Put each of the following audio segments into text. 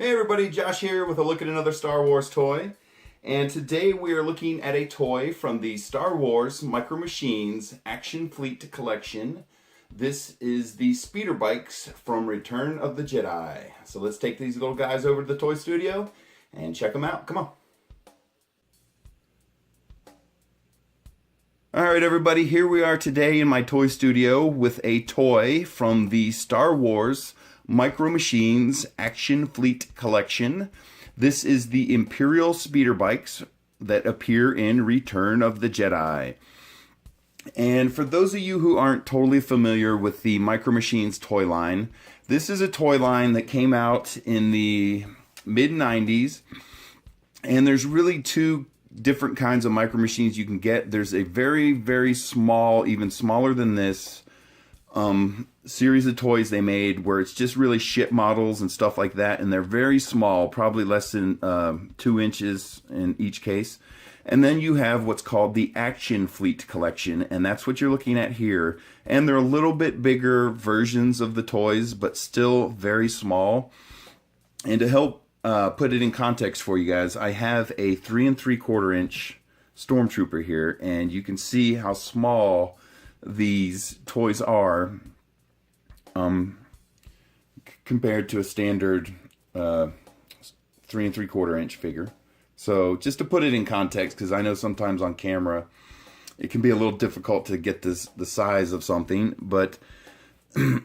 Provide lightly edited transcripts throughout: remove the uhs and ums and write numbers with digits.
Hey everybody, Josh here with a look at another Star Wars toy. And today we are looking at a toy from the Star Wars Micro Machines Action Fleet Collection. This is the Speederbikes from Return of the Jedi. So let's take these little guys over to the toy studio and check them out. Come on. Alright everybody, here we are today in my toy studio with a toy from the Star Wars Micro Machines Action Fleet Collection. This is the Imperial Speederbikes that appear in Return of the Jedi. And for those of you who aren't totally familiar with the Micro Machines toy line, this is a toy line that came out in the mid-90s, and there's really two different kinds of Micro Machines you can get. There's a very, very small, even smaller than this, series of toys they made where it's just really ship models and stuff like that, and they're very small, probably less than 2 inches in each case. And then you have what's called the Action Fleet Collection, and that's what you're looking at here. And they're a little bit bigger versions of the toys, but still very small. And to help put it in context for you guys, I have a 3 3/4 inch Stormtrooper here, and you can see how small these toys are compared to a standard 3 3/4 inch figure. So just to put it in context, because I know sometimes on camera it can be a little difficult to get the size of something, but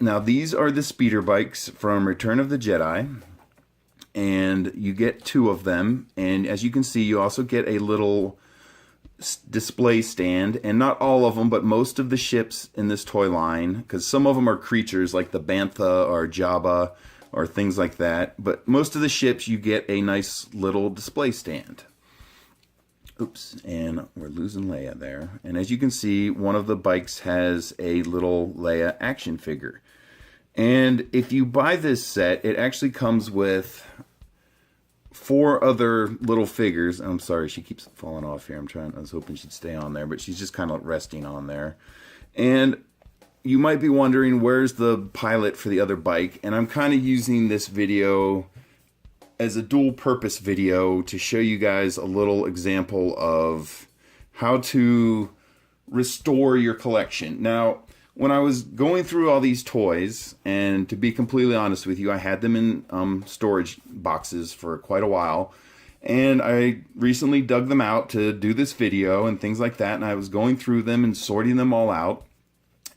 now these are the Speederbikes from Return of the Jedi, and you get 2 of them, and as you can see you also get a little display stand, and not all of them, but most of the ships in this toy line, because some of them are creatures like the Bantha or Jabba or things like that, but most of the ships you get a nice little display stand. Oops, and we're losing Leia there. And as you can see, one of the bikes has a little Leia action figure. And if you buy this set, it actually comes with 4 other little figures. I'm sorry, she keeps falling off here. I was hoping she'd stay on there, but she's just kind of resting on there. And you might be wondering, where's the pilot for the other bike? And I'm kind of using this video as a dual purpose video to show you guys a little example of how to restore your collection. Now, when I was going through all these toys, and to be completely honest with you, I had them in storage boxes for quite a while, and I recently dug them out to do this video and things like that, and I was going through them and sorting them all out.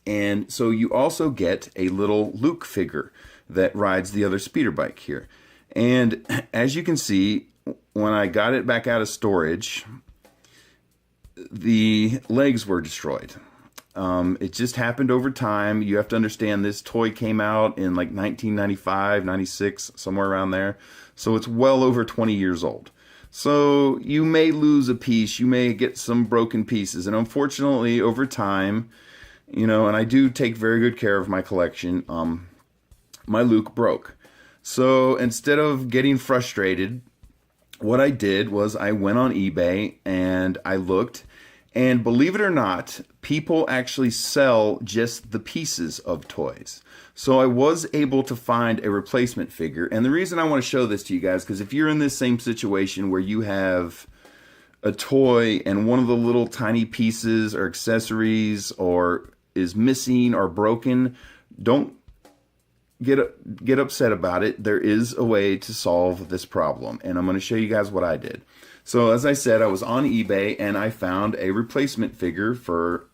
And so you also get a little Luke figure that rides the other speeder bike here. And as you can see, when I got it back out of storage, the legs were destroyed. It just happened over time. You have to understand this toy came out in like 1995, 96, somewhere around there. So it's well over 20 years old. So you may lose a piece, you may get some broken pieces. And unfortunately, over time, you know, and I do take very good care of my collection, my Luke broke. So instead of getting frustrated, what I did was I went on eBay and I looked. And believe it or not, people actually sell just the pieces of toys. So I was able to find a replacement figure. And the reason I want to show this to you guys, because if you're in this same situation where you have a toy and one of the little tiny pieces or accessories or is missing or broken, don't get upset about it. There is a way to solve this problem. And I'm going to show you guys what I did. So as I said, I was on eBay and I found a replacement figure for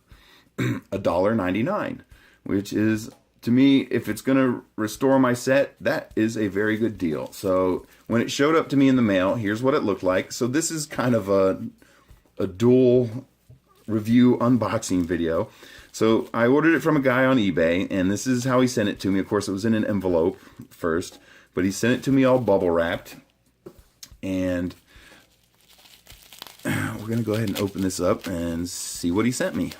$1.99, which is, to me, if it's going to restore my set, that is a very good deal. So when it showed up to me in the mail, here's what it looked like. So this is kind of a dual review unboxing video. So I ordered it from a guy on eBay, and this is how he sent it to me. Of course, it was in an envelope first, but he sent it to me all bubble wrapped. And we're going to go ahead and open this up and see what he sent me.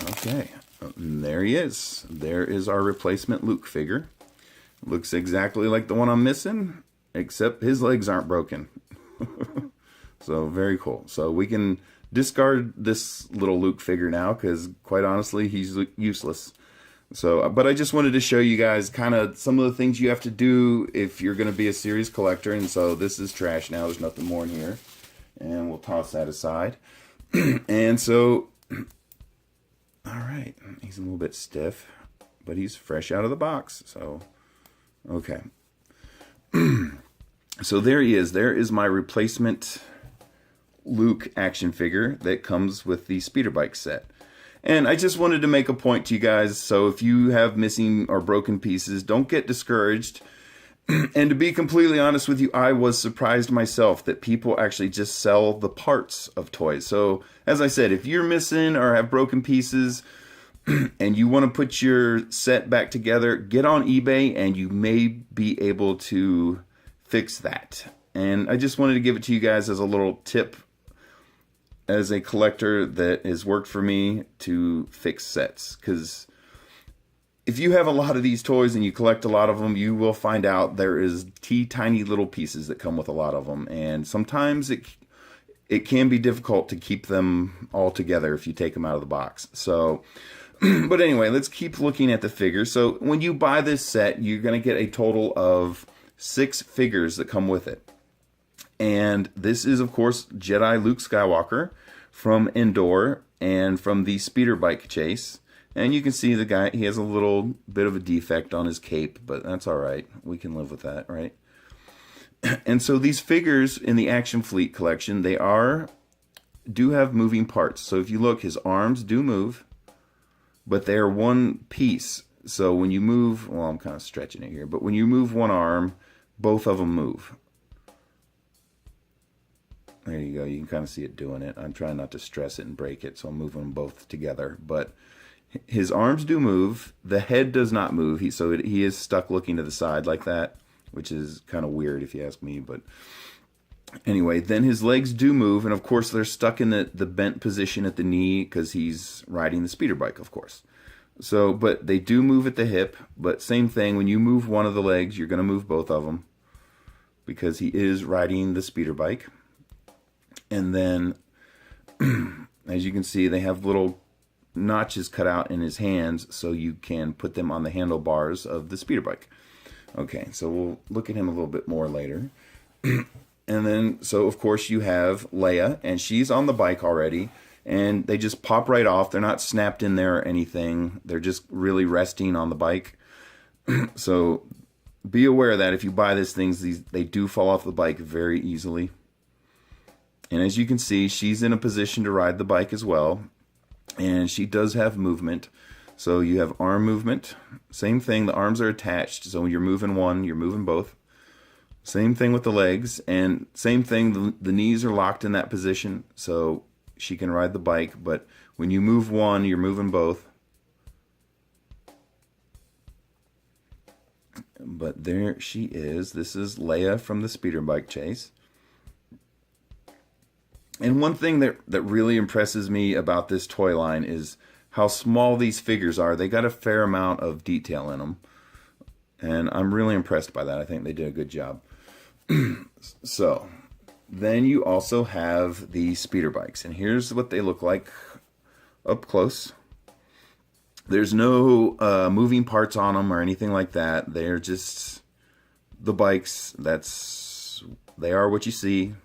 Okay, there he is. There is our replacement Luke figure. Looks exactly like the one I'm missing, except his legs aren't broken. So very cool. So we can discard this little Luke figure now, because quite honestly, he's useless. So, but I just wanted to show you guys kind of some of the things you have to do if you're going to be a serious collector. And so this is trash now. There's nothing more in here. And we'll toss that aside. And so, all right, he's a little bit stiff, but he's fresh out of the box. So, okay. So there he is. There is my replacement Luke action figure that comes with the Speederbike set. And I just wanted to make a point to you guys, so if you have missing or broken pieces, don't get discouraged. And to be completely honest with you, I was surprised myself that people actually just sell the parts of toys. So, as I said, if you're missing or have broken pieces and you want to put your set back together, get on eBay and you may be able to fix that. And I just wanted to give it to you guys as a little tip as a collector that has worked for me to fix sets. Because if you have a lot of these toys and you collect a lot of them, you will find out there is tiny little pieces that come with a lot of them. And sometimes it can be difficult to keep them all together if you take them out of the box. So, but anyway, let's keep looking at the figures. So when you buy this set, you're going to get a total of 6 figures that come with it. And this is, of course, Jedi Luke Skywalker from Endor and from the Speederbike chase. And you can see the guy, he has a little bit of a defect on his cape, but that's all right. We can live with that, right? And so these figures in the Action Fleet collection, they do have moving parts. So if you look, his arms do move, but they're one piece. So when you move, well, I'm kind of stretching it here, but when you move one arm, both of them move. There you go. You can kind of see it doing it. I'm trying not to stress it and break it, so I'm moving them both together. But his arms do move. The head does not move. He is stuck looking to the side like that, which is kind of weird if you ask me. But anyway, then his legs do move, and of course they're stuck in the bent position at the knee because he's riding the Speederbike, of course. So, but they do move at the hip. But same thing, when you move one of the legs, you're going to move both of them because he is riding the Speederbike. And then, as you can see, they have little notches cut out in his hands so you can put them on the handlebars of the Speederbike. Okay, so we'll look at him a little bit more later. And then, so of course you have Leia, and she's on the bike already, and they just pop right off. They're not snapped in there or anything. They're just really resting on the bike. So be aware that if you buy these things, they do fall off the bike very easily. And as you can see, she's in a position to ride the bike as well. And she does have movement. So you have arm movement. Same thing, the arms are attached. So when you're moving one, you're moving both. Same thing with the legs. And same thing, the knees are locked in that position. So she can ride the bike. But when you move one, you're moving both. But there she is. This is Leia from the Speederbike chase. And one thing that really impresses me about this toy line is how small these figures are. They got a fair amount of detail in them. And I'm really impressed by that. I think they did a good job. So, then you also have the Speederbikes. And here's what they look like up close. There's no moving parts on them or anything like that. They're just the bikes. They are what you see.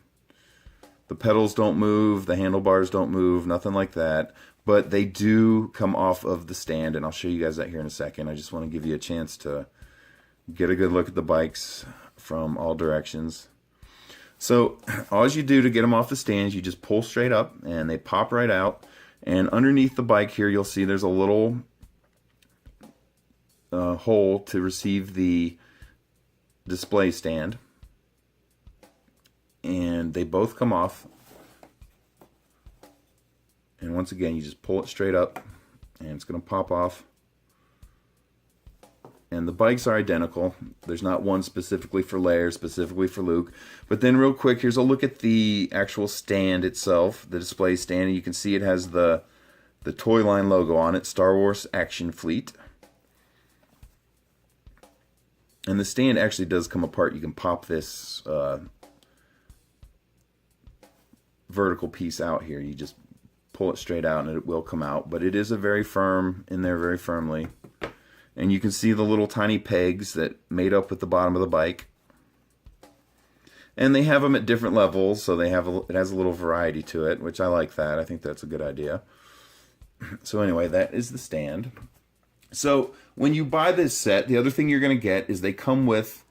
The pedals don't move, the handlebars don't move, nothing like that. But they do come off of the stand, and I'll show you guys that here in a second. I just want to give you a chance to get a good look at the bikes from all directions. So all you do to get them off the stands, you just pull straight up, and they pop right out. And underneath the bike here, you'll see there's a little hole to receive the display stand. And they both come off. And once again, you just pull it straight up, and it's going to pop off. And the bikes are identical. There's not one specifically for Leia or specifically for Luke. But then real quick, here's a look at the actual stand itself, the display stand. And you can see it has the toy line logo on it, Star Wars Action Fleet. And the stand actually does come apart. You can pop this vertical piece out here. You just pull it straight out and it will come out. But it is a very firm, in there very firmly. And you can see the little tiny pegs that made up with the bottom of the bike. And they have them at different levels, so they have it has a little variety to it, which I like that. I think that's a good idea. So anyway, that is the stand. So when you buy this set, the other thing you're going to get is they come with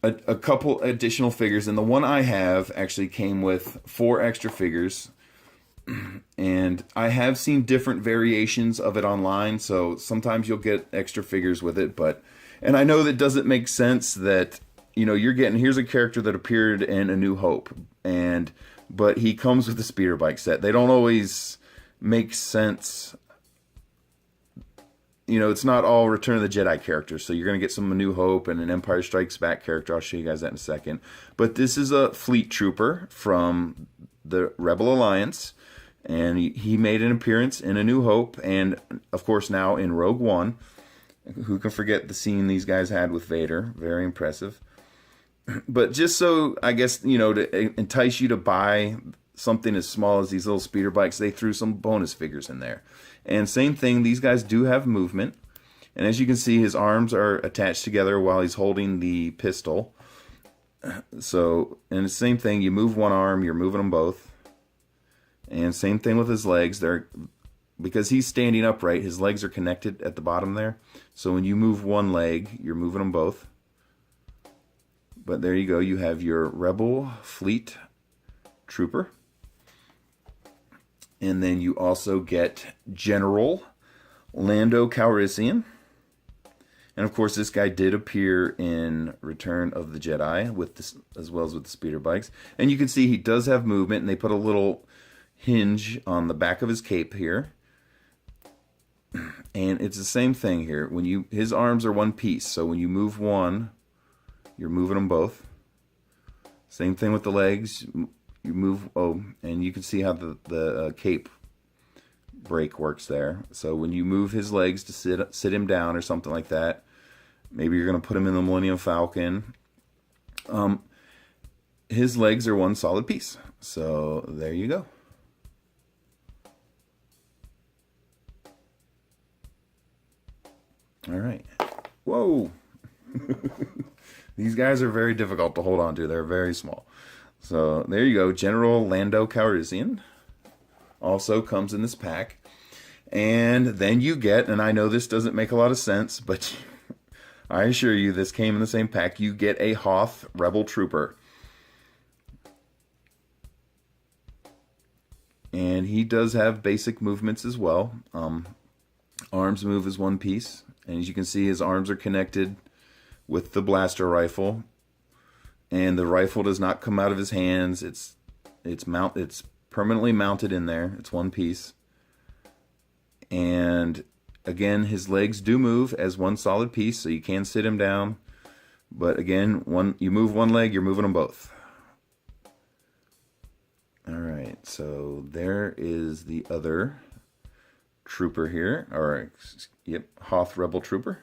a couple additional figures. And the one I have actually came with 4 extra figures. And I have seen different variations of it online, so sometimes you'll get extra figures with it. And I know that doesn't make sense that, you know, you're getting, here's a character that appeared in A New Hope, but he comes with the Speederbike set. They don't always make sense. You know, it's not all Return of the Jedi characters, so you're going to get some A New Hope and an Empire Strikes Back character. I'll show you guys that in a second. But this is a fleet trooper from the Rebel Alliance, and he made an appearance in A New Hope, and of course now in Rogue One. Who can forget the scene these guys had with Vader? Very impressive. But just so, I guess, you know, to entice you to buy something as small as these little speeder bikes, they threw some bonus figures in there. And same thing, these guys do have movement. And as you can see, his arms are attached together while he's holding the pistol. So, and the same thing, you move one arm, you're moving them both. And same thing with his legs. Because he's standing upright, his legs are connected at the bottom there. So when you move one leg, you're moving them both. But there you go, you have your Rebel Fleet Trooper. And then you also get General Lando Calrissian. And of course, this guy did appear in Return of the Jedi, with this, as well as with the speeder bikes. And you can see he does have movement, and they put a little hinge on the back of his cape here. And it's the same thing here. His arms are one piece, so when you move one, you're moving them both. Same thing with the legs. You move, and you can see how the cape brake works there. So when you move his legs to sit him down or something like that, maybe you're going to put him in the Millennium Falcon. His legs are one solid piece. So there you go. All right. Whoa. These guys are very difficult to hold on to. They're very small. So there you go. General Lando Calrissian also comes in this pack. And then you get, and I know this doesn't make a lot of sense, but I assure you this came in the same pack. You get a Hoth Rebel Trooper. And he does have basic movements as well. Arms move as one piece. And as you can see, his arms are connected with the blaster rifle. And the rifle does not come out of his hands. It's permanently mounted in there. It's one piece. And again, his legs do move as one solid piece, so you can sit him down. But again, you move one leg, you're moving them both. All right, so there is the other trooper here, or yep, Hoth Rebel Trooper.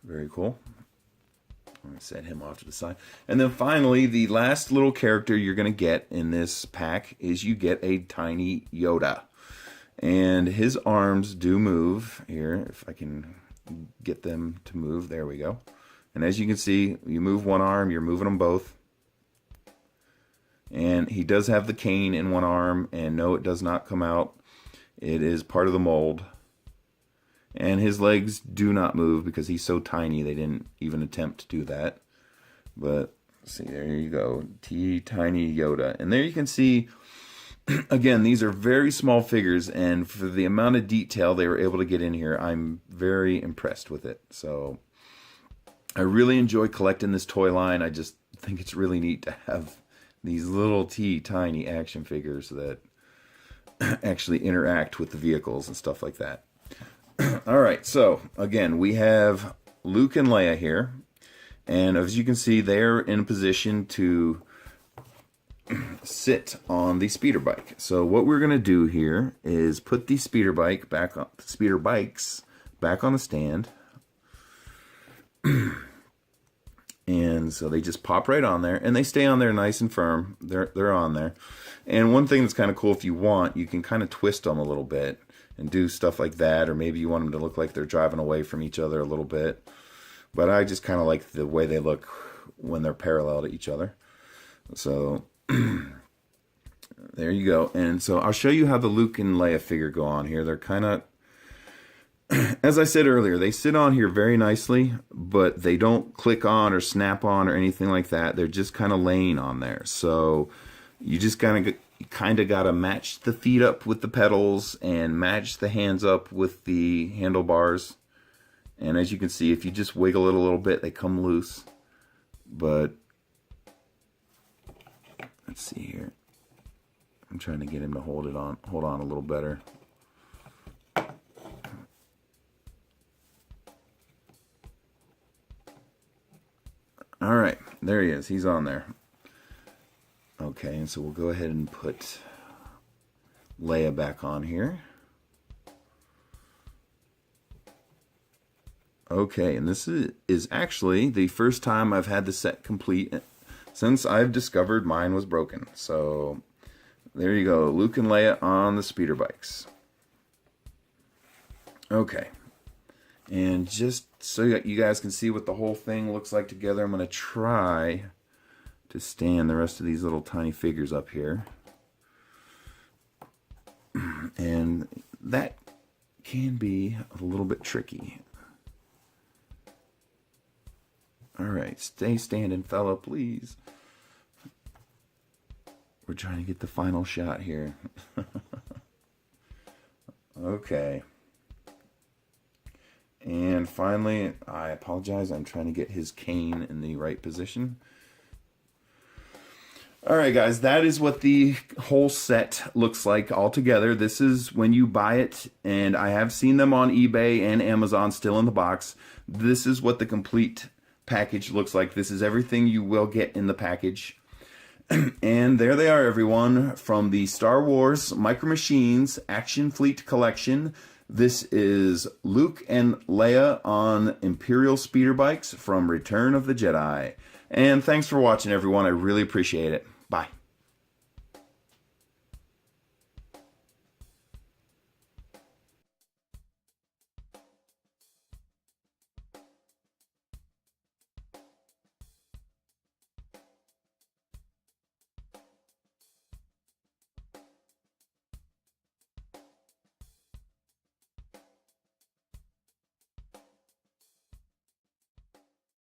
Very cool. I'm going to set him off to the side. And then finally, the last little character you're going to get in this pack is you get a tiny Yoda. And his arms do move here, if I can get them to move. There we go. And as you can see, you move one arm, you're moving them both. And he does have the cane in one arm, and no, it does not come out. It is part of the mold. And his legs do not move because he's so tiny, they didn't even attempt to do that. But, see, there you go. Tiny Yoda. And there you can see, again, these are very small figures, and for the amount of detail they were able to get in here, I'm very impressed with it. So, I really enjoy collecting this toy line. I just think it's really neat to have these little tiny action figures that actually interact with the vehicles and stuff like that. All right, so again, we have Luke and Leia here, and as you can see, they're in a position to sit on the speeder bike. So what we're going to do here is put the speeder bikes back on the stand. And so they just pop right on there, and they stay on there nice and firm. They're on there. And one thing that's kind of cool, if you want, you can kind of twist them a little bit and do stuff like that, or maybe you want them to look like they're driving away from each other a little bit. But I just kind of like the way they look when they're parallel to each other. So there you go. And so I'll show you how the Luke and Leia figure go on here. They're kind of, as I said earlier, they sit on here very nicely, but they don't click on or snap on or anything like that. They're just kind of laying on there. So you just kind of got to match the feet up with the pedals and match the hands up with the handlebars. And as you can see, if you just wiggle it a little bit, they come loose. But let's see here. I'm trying to get him to hold on a little better. All right, there he is. He's on there. Okay, and so we'll go ahead and put Leia back on here. Okay, and this is actually the first time I've had the set complete since I've discovered mine was broken. So there you go, Luke and Leia on the Speederbikes. Okay, and just so you guys can see what the whole thing looks like together, I'm going to try to stand the rest of these little tiny figures up here. And that can be a little bit tricky. All right, stay standing, fella, please. We're trying to get the final shot here. Okay. And finally, I apologize, I'm trying to get his cane in the right position. All right, guys, that is what the whole set looks like all together. This is when you buy it, and I have seen them on eBay and Amazon still in the box. This is what the complete package looks like. This is everything you will get in the package. And there they are, everyone, from the Star Wars Micro Machines Action Fleet Collection. This is Luke and Leia on Imperial Speederbikes from Return of the Jedi. And thanks for watching, everyone. I really appreciate it. Bye.